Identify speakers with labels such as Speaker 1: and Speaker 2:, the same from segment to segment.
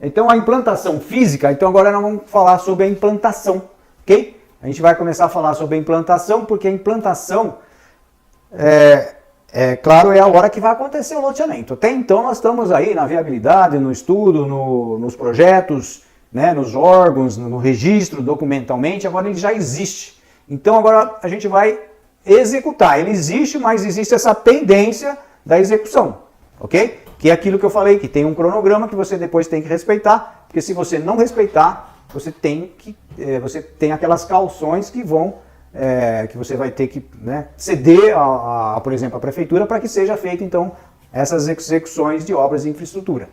Speaker 1: Então a implantação física, então agora nós vamos falar sobre a implantação, ok? A gente vai começar a falar sobre a implantação, porque a implantação, claro, é a hora que vai acontecer o loteamento. Até então nós estamos aí na viabilidade, no estudo, nos projetos, né, nos órgãos, no registro, documentalmente, agora ele já existe. Então agora a gente vai executar. Ele existe, mas existe essa pendência da execução, ok? Que é aquilo que eu falei, que tem um cronograma que você depois tem que respeitar, porque se você não respeitar, você tem aquelas cauções que que você vai ter que, né, ceder, por exemplo, à prefeitura para que seja feita, então, essas execuções de obras de infraestrutura.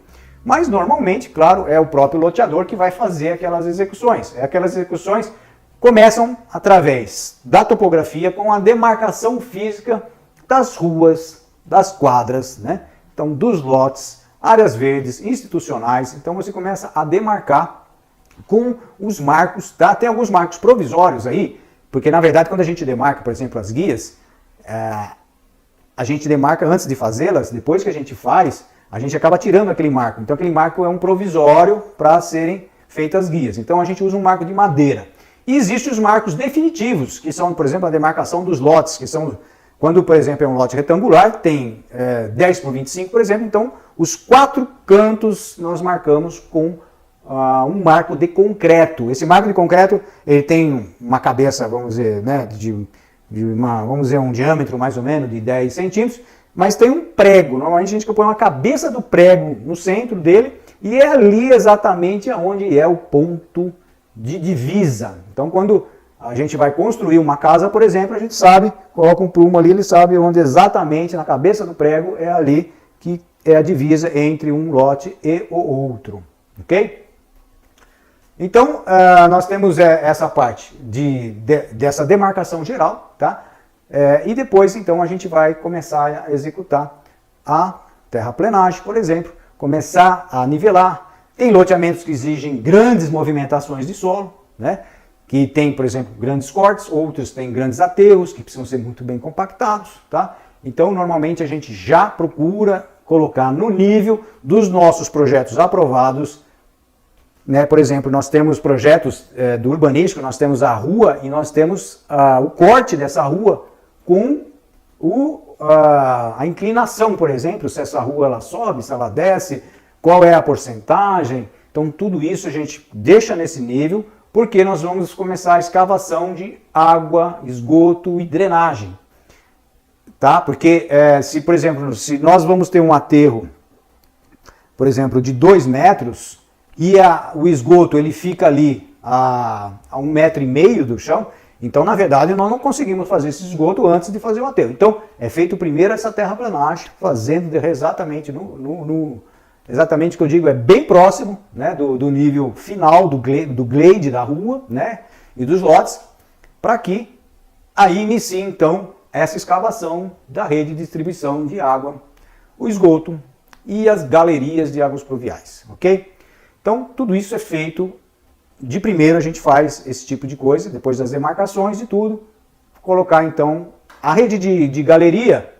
Speaker 1: Mas, normalmente, claro, é o próprio loteador que vai fazer aquelas execuções. Aquelas execuções começam através da topografia, com a demarcação física das ruas, das quadras, né? Então, dos lotes, áreas verdes, institucionais. Então, você começa a demarcar com os marcos, tá? Tem alguns marcos provisórios aí, porque, na verdade, quando a gente demarca, por exemplo, as guias, a gente demarca antes de fazê-las, depois que a gente faz, a gente acaba tirando aquele marco. Então, aquele marco é um provisório para serem feitas as guias. Então, a gente usa um marco de madeira. E existem os marcos definitivos, que são, por exemplo, a demarcação dos lotes, que são... Quando, por exemplo, é um lote retangular, tem 10 por 25, por exemplo, então os 4 cantos nós marcamos com um marco de concreto. Esse marco de concreto ele tem uma cabeça, vamos dizer, né, vamos dizer, um diâmetro mais ou menos de 10 centímetros, mas tem um prego. Normalmente a gente põe uma cabeça do prego no centro dele e é ali exatamente onde é o ponto de divisa. Então, quando a gente vai construir uma casa, por exemplo, a gente sabe, coloca um plumo ali, ele sabe onde exatamente na cabeça do prego é ali que é a divisa entre um lote e o outro, ok? Então, nós temos essa parte dessa demarcação geral, tá? E depois, então, a gente vai começar a executar a terraplenagem, por exemplo, começar a nivelar. Tem loteamentos que exigem grandes movimentações de solo, né? Que tem, por exemplo, grandes cortes, outros têm grandes aterros, que precisam ser muito bem compactados, tá? Então, normalmente, a gente já procura colocar no nível dos nossos projetos aprovados, né? Por exemplo, nós temos projetos do urbanístico, nós temos a rua e nós temos o corte dessa rua com a inclinação, por exemplo, se essa rua ela sobe, se ela desce, qual é a porcentagem. Então, tudo isso a gente deixa nesse nível, porque nós vamos começar a escavação de água, esgoto e drenagem. Tá? Porque, se, por exemplo, se nós vamos ter um aterro, por exemplo, de 2 metros, e o esgoto ele fica ali a 1,5 metro do chão, então, na verdade, nós não conseguimos fazer esse esgoto antes de fazer o aterro. Então, é feito primeiro essa terraplenagem, fazendo exatamente exatamente o que eu digo, é bem próximo, né, do nível final do glade da rua, né, e dos lotes, para que aí inicie então essa escavação da rede de distribuição de água, o esgoto e as galerias de águas pluviais, ok? Então tudo isso é feito, de primeiro a gente faz esse tipo de coisa, depois das demarcações e tudo, colocar então a rede de galeria,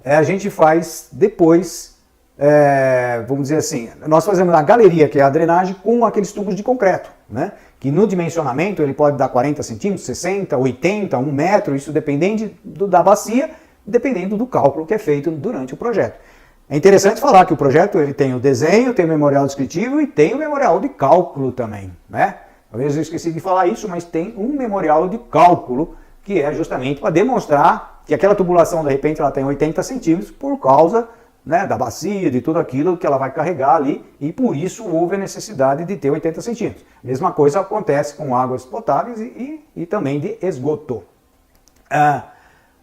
Speaker 1: a gente faz depois. Vamos dizer assim, nós fazemos a galeria, que é a drenagem, com aqueles tubos de concreto, né? Que no dimensionamento ele pode dar 40 centímetros, 60, 80, 1 metro, isso dependendo da bacia, dependendo do cálculo que é feito durante o projeto. É interessante falar que o projeto ele tem o desenho, tem o memorial descritivo e tem o memorial de cálculo também, né? Talvez eu esqueci de falar isso, mas tem um memorial de cálculo que é justamente para demonstrar que aquela tubulação, de repente, ela tem 80 centímetros por causa, né, da bacia, de tudo aquilo que ela vai carregar ali, e por isso houve a necessidade de ter 80 centímetros. Mesma coisa acontece com águas potáveis e também de esgoto.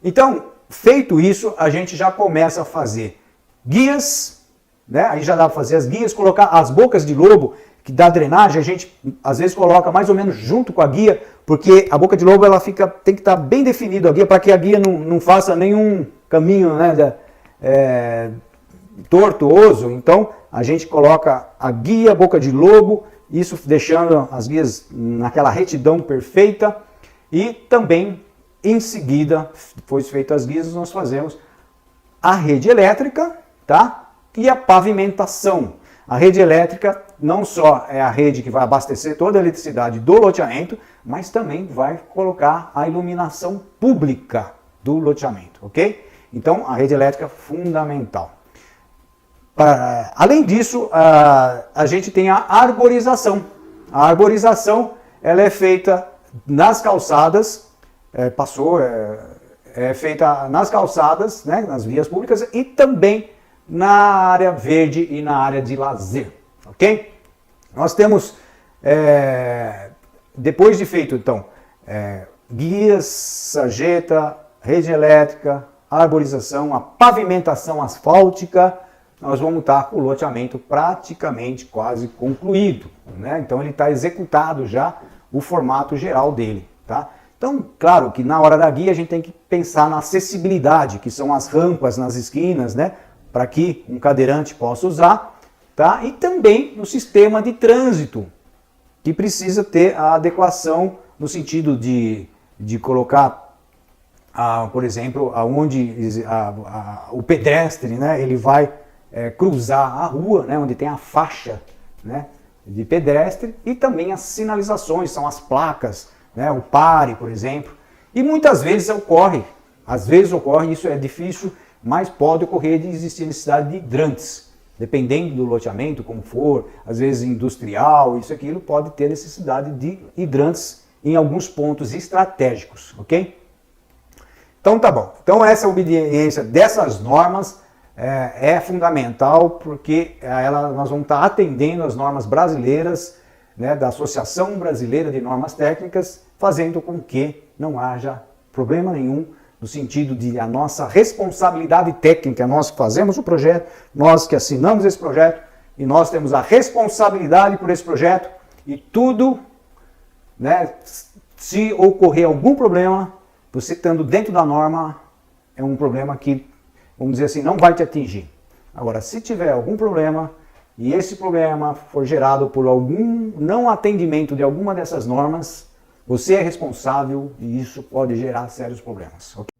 Speaker 1: Então, feito isso, a gente já começa a fazer guias, né? Aí já dá para fazer as guias, colocar as bocas de lobo, que dá drenagem, a gente às vezes coloca mais ou menos junto com a guia, porque a boca de lobo ela tem que estar bem definido a guia, para que a guia não faça nenhum caminho, né, tortuoso. Então a gente coloca a guia, boca de lobo, isso deixando as guias naquela retidão perfeita, e também em seguida, depois feitas as guias, nós fazemos a rede elétrica, tá? E a pavimentação. A rede elétrica não só é a rede que vai abastecer toda a eletricidade do loteamento, mas também vai colocar a iluminação pública do loteamento, ok? Então, a rede elétrica é fundamental. Além disso, a gente tem a arborização. A arborização ela é feita nas calçadas, é feita nas calçadas, né, nas vias públicas e também na área verde e na área de lazer, ok? Nós temos, depois de feito então, guias, sarjeta, rede elétrica, arborização, a pavimentação asfáltica, nós vamos estar com o loteamento praticamente quase concluído, né? Então ele está executado já o formato geral dele, tá? Então, claro que na hora da guia a gente tem que pensar na acessibilidade, que são as rampas nas esquinas, né? Para que um cadeirante possa usar, tá? E também no sistema de trânsito, que precisa ter a adequação no sentido de colocar, por exemplo, aonde o pedestre, né? Ele vai cruzar a rua, né, onde tem a faixa, né, de pedestre, e também as sinalizações, são as placas, né, o pare, por exemplo. E muitas vezes ocorre, isso é difícil, mas pode ocorrer de existir necessidade de hidrantes, dependendo do loteamento, como for, às vezes industrial, isso aquilo, pode ter necessidade de hidrantes em alguns pontos estratégicos, ok? Então tá bom. Então essa obediência dessas normas é fundamental, porque nós vamos estar atendendo as normas brasileiras, né, da Associação Brasileira de Normas Técnicas, fazendo com que não haja problema nenhum no sentido de a nossa responsabilidade técnica, nós que fazemos o projeto, nós que assinamos esse projeto, e nós temos a responsabilidade por esse projeto, e tudo, né, se ocorrer algum problema, você estando dentro da norma, é um problema que, vamos dizer assim, não vai te atingir. Agora, se tiver algum problema, e esse problema for gerado por algum não atendimento de alguma dessas normas, você é responsável e isso pode gerar sérios problemas. Okay?